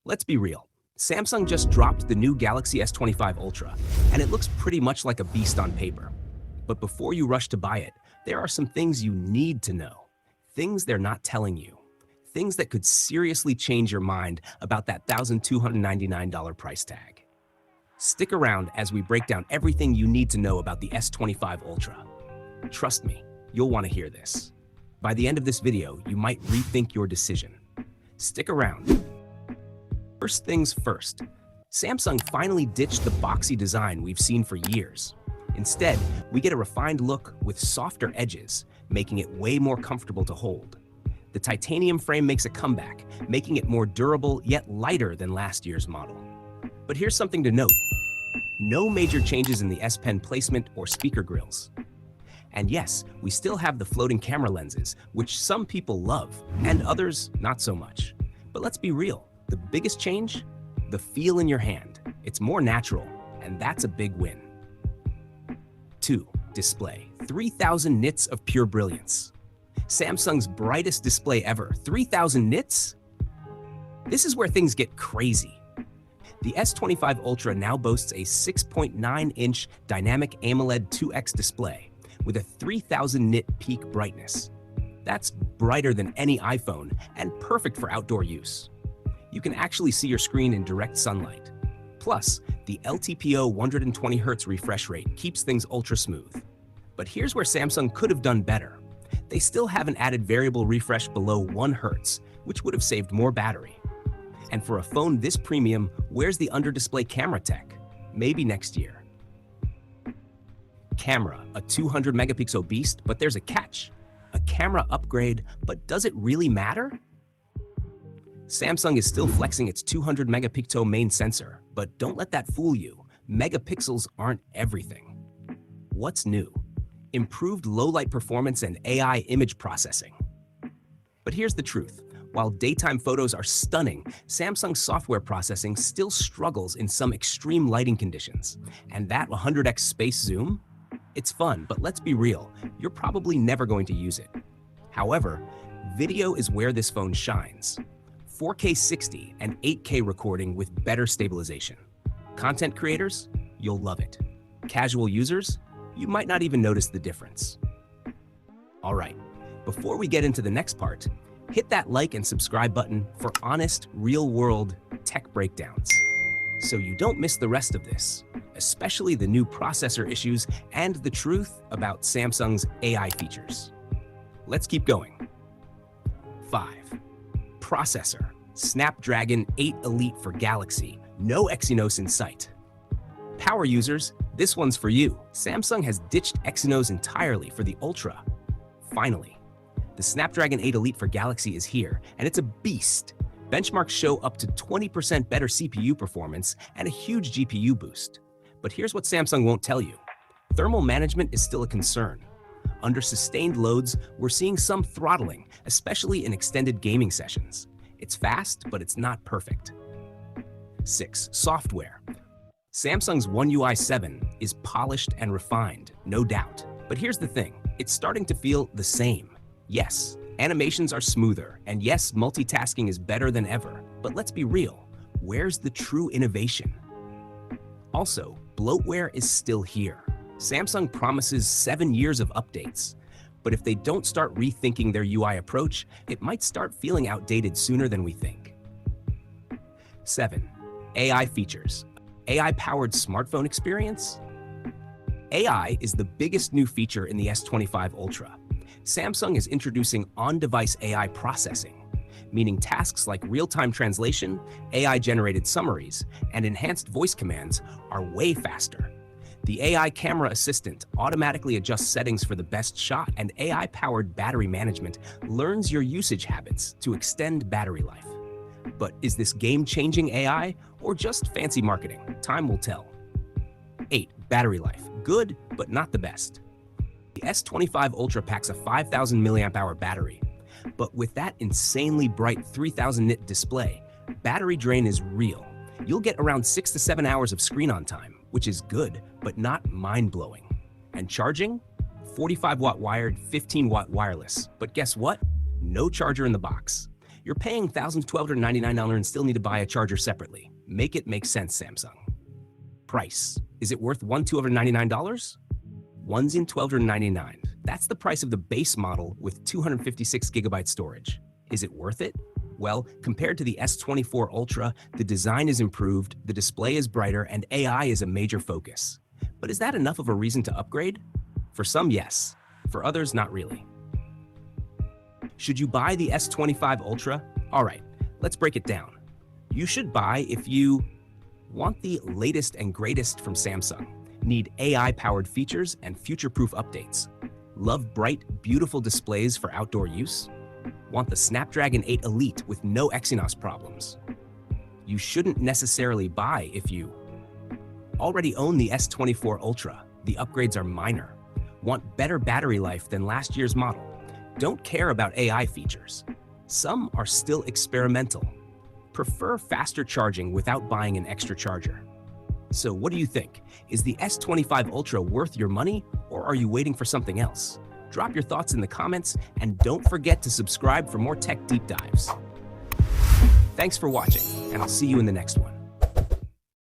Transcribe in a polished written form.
Let's be real. Samsung just dropped the new Galaxy S25 Ultra, and it looks pretty much like a beast on paper. But before you rush to buy it, there are some things you need to know. Things they're not telling you. Things that could seriously change your mind about that $1,299 price tag. Stick around as we break down everything you need to know about the S25 Ultra. Trust me, you'll want to hear this. By the end of this video, you might rethink your decision. Stick around. First things first, Samsung finally ditched the boxy design we've seen for years. Instead, we get a refined look with softer edges, making it way more comfortable to hold. The titanium frame makes a comeback, making it more durable yet lighter than last year's model. But here's something to note. No major changes in the S Pen placement or speaker grills. And yes, we still have the floating camera lenses, which some people love, and others not so much. But let's be real, the biggest change? The feel in your hand. It's more natural, and that's a big win. 2. Display. 3,000 nits of pure brilliance. Samsung's brightest display ever. 3,000 nits? This is where things get crazy. The S25 Ultra now boasts a 6.9-inch dynamic AMOLED 2X display with a 3,000 nit peak brightness. That's brighter than any iPhone and perfect for outdoor use. You can actually see your screen in direct sunlight. Plus, the LTPO 120Hz refresh rate keeps things ultra smooth. But here's where Samsung could have done better. They still haven't added variable refresh below 1 Hz, which would have saved more battery. And for a phone this premium, where's the under-display camera tech? Maybe next year. Camera, a 200 megapixel beast, but there's a catch. A camera upgrade, but does it really matter? Samsung is still flexing its 200 megapixel main sensor, but don't let that fool you. Megapixels aren't everything. What's new? Improved low-light performance and AI image processing. But here's the truth. While daytime photos are stunning, Samsung's software processing still struggles in some extreme lighting conditions. And that 100x space zoom? It's fun, but let's be real, you're probably never going to use it. However, video is where this phone shines. 4K 60 and 8K recording with better stabilization. Content creators? You'll love it. Casual users? You might not even notice the difference. All right, before we get into the next part, hit that like and subscribe button for honest, real-world tech breakdowns, so you don't miss the rest of this, especially the new processor issues and the truth about Samsung's AI features. Let's keep going. 5. Processor. Snapdragon 8 Elite for Galaxy. No Exynos in sight. Power users, this one's for you. Samsung has ditched Exynos entirely for the Ultra. Finally. The Snapdragon 8 Elite for Galaxy is here, and it's a beast. Benchmarks show up to 20% better CPU performance and a huge GPU boost. But here's what Samsung won't tell you. Thermal management is still a concern. Under sustained loads, we're seeing some throttling, especially in extended gaming sessions. It's fast, but it's not perfect. 6. Software. Samsung's One UI 7 is polished and refined, no doubt. But here's the thing, it's starting to feel the same. Yes, animations are smoother, and yes, multitasking is better than ever. But let's be real, where's the true innovation? Also, bloatware is still here. Samsung promises 7 years of updates. But if they don't start rethinking their UI approach, it might start feeling outdated sooner than we think. 7. AI features. AI-powered smartphone experience? AI is the biggest new feature in the S25 Ultra. Samsung is introducing on-device AI processing, meaning tasks like real-time translation, AI-generated summaries, and enhanced voice commands are way faster. The AI camera assistant automatically adjusts settings for the best shot, and AI-powered battery management learns your usage habits to extend battery life. But is this game-changing AI or just fancy marketing? Time will tell. 8. Battery life. Good, but not the best. The S25 Ultra packs a 5,000 mAh battery, but with that insanely bright 3,000 nit display, battery drain is real. You'll get around 6 to 7 hours of screen on time, which is good, but not mind-blowing. And charging? 45-watt wired, 15-watt wireless. But guess what? No charger in the box. You're paying $1,299 and still need to buy a charger separately. Make it make sense, Samsung. Price. Is it worth $1,299? One's in $1,299. That's the price of the base model with 256 gigabyte storage. Is it worth it? Well, compared to the S24 Ultra, the design is improved, the display is brighter, and AI is a major focus. But is that enough of a reason to upgrade? For some, yes. For others, not really. Should you buy the S25 Ultra? All right, let's break it down. You should buy if you want the latest and greatest from Samsung, need AI-powered features and future-proof updates, love bright, beautiful displays for outdoor use, want the Snapdragon 8 Elite with no Exynos problems. You shouldn't necessarily buy if you already own the S24 Ultra. The upgrades are minor. Want better battery life than last year's model. Don't care about AI features. Some are still experimental. Prefer faster charging without buying an extra charger. So what do you think? Is the S25 Ultra worth your money, or are you waiting for something else? Drop your thoughts in the comments, and don't forget to subscribe for more tech deep dives. Thanks for watching, and I'll see you in the next one.